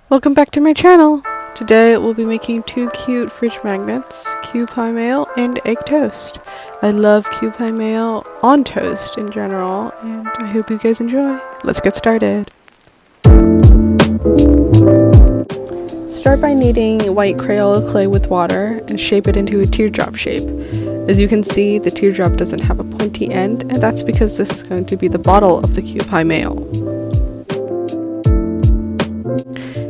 Welcome back to my channel! Today we'll be making two cute fridge magnets, Kewpie Mayo and egg toast. I love Kewpie Mayo on toast in general, and I hope you guys enjoy. Let's get started! Start by kneading white Crayola clay with water and shape it into a teardrop shape. As you can see, the teardrop doesn't have a pointy end, and that's because this is going to be the bottle of the Kewpie Mayo.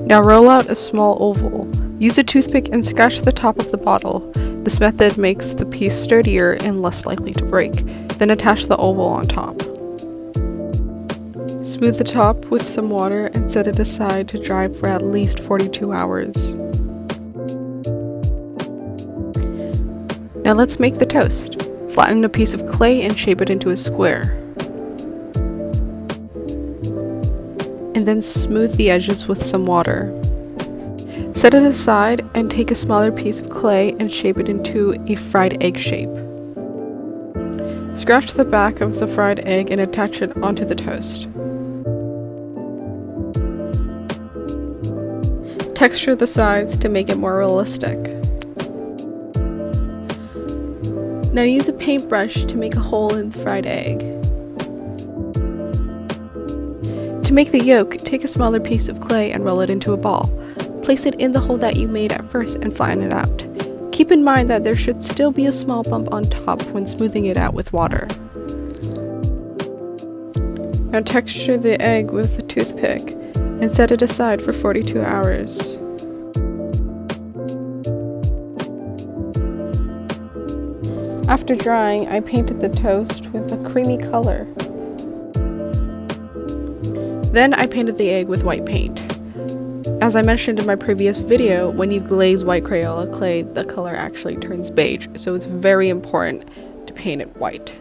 Now roll out a small oval. Use a toothpick and scratch the top of the bottle. This method makes the piece sturdier and less likely to break. Then attach the oval on top. Smooth the top with some water and set it aside to dry for at least 42 hours. Now let's make the toast. Flatten a piece of clay and shape it into a square. And then smooth the edges with some water. Set it aside and take a smaller piece of clay and shape it into a fried egg shape. Scratch the back of the fried egg and attach it onto the toast. Texture the sides to make it more realistic. Now use a paintbrush to make a hole in the fried egg. To make the yolk, take a smaller piece of clay and roll it into a ball. Place it in the hole that you made at first and flatten it out. Keep in mind that there should still be a small bump on top when smoothing it out with water. Now texture the egg with a toothpick and set it aside for 42 hours. After drying, I painted the toast with a creamy color. Then I painted the egg with white paint. As I mentioned in my previous video, when you glaze white Crayola clay, the color actually turns beige, so it's very important to paint it white.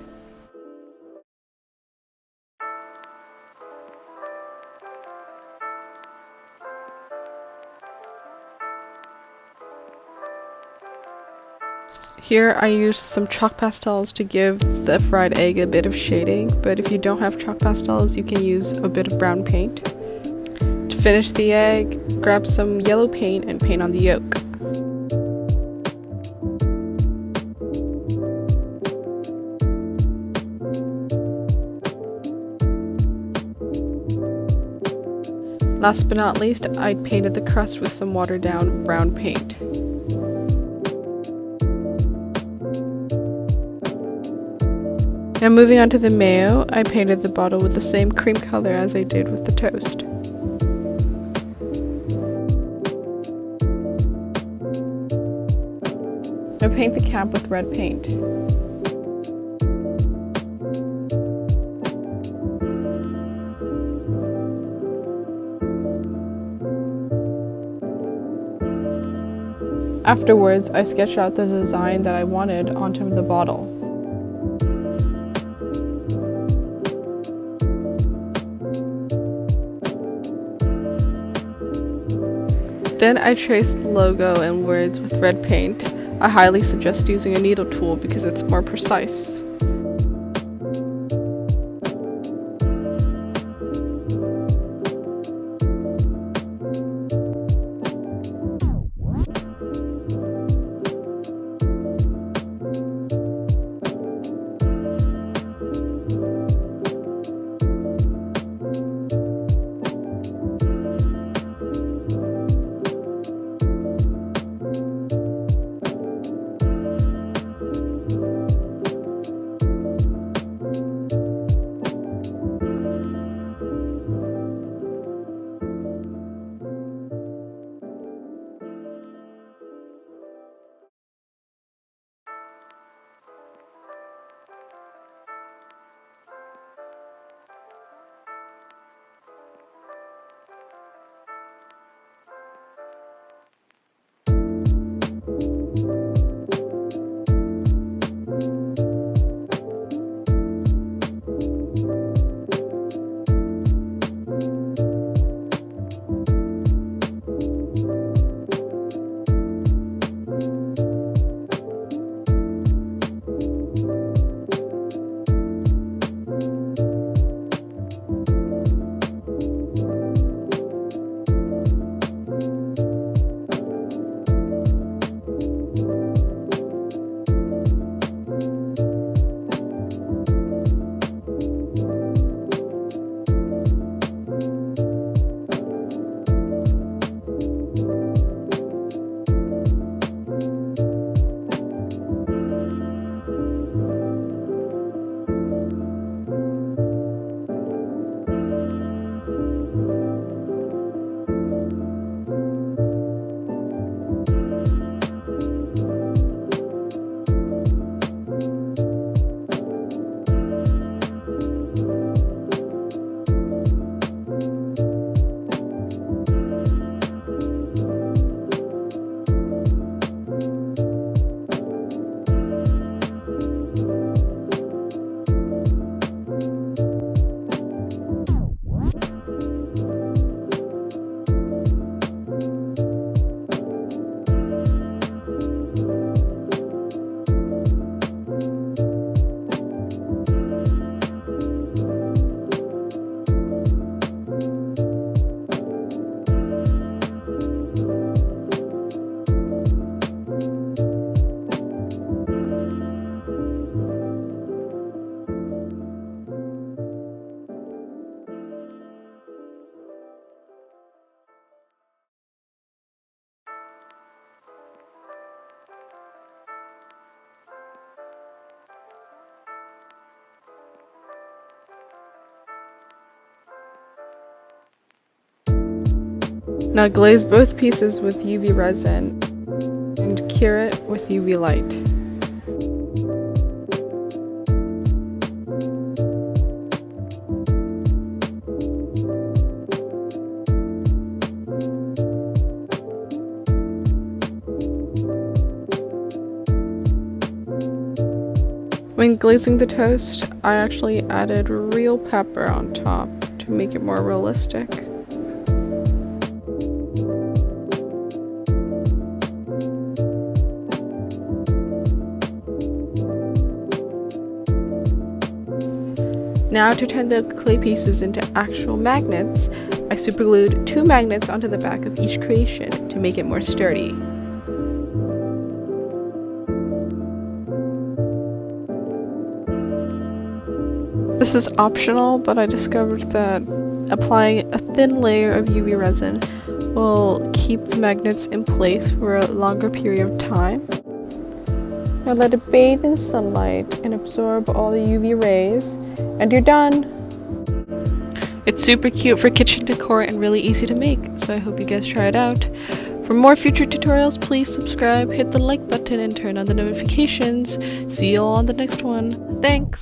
Here I used some chalk pastels to give the fried egg a bit of shading, but if you don't have chalk pastels, you can use a bit of brown paint. To finish the egg, grab some yellow paint and paint on the yolk. Last but not least, I painted the crust with some watered down brown paint. Now moving on to the mayo, I painted the bottle with the same cream color as I did with the toast. Now paint the cap with red paint. Afterwards, I sketched out the design that I wanted onto the bottle. Then I traced the logo and words with red paint. I highly suggest using a needle tool because it's more precise. Now glaze both pieces with UV resin and cure it with UV light. When glazing the toast, I actually added real pepper on top to make it more realistic. Now to turn the clay pieces into actual magnets, I superglued 2 magnets onto the back of each creation to make it more sturdy. This is optional, but I discovered that applying a thin layer of UV resin will keep the magnets in place for a longer period of time. Now let it bathe in sunlight and absorb all the UV rays, and you're done! It's super cute for kitchen decor and really easy to make, so I hope you guys try it out. For more future tutorials, please subscribe, hit the like button, and turn on the notifications. See you all on the next one. Thanks!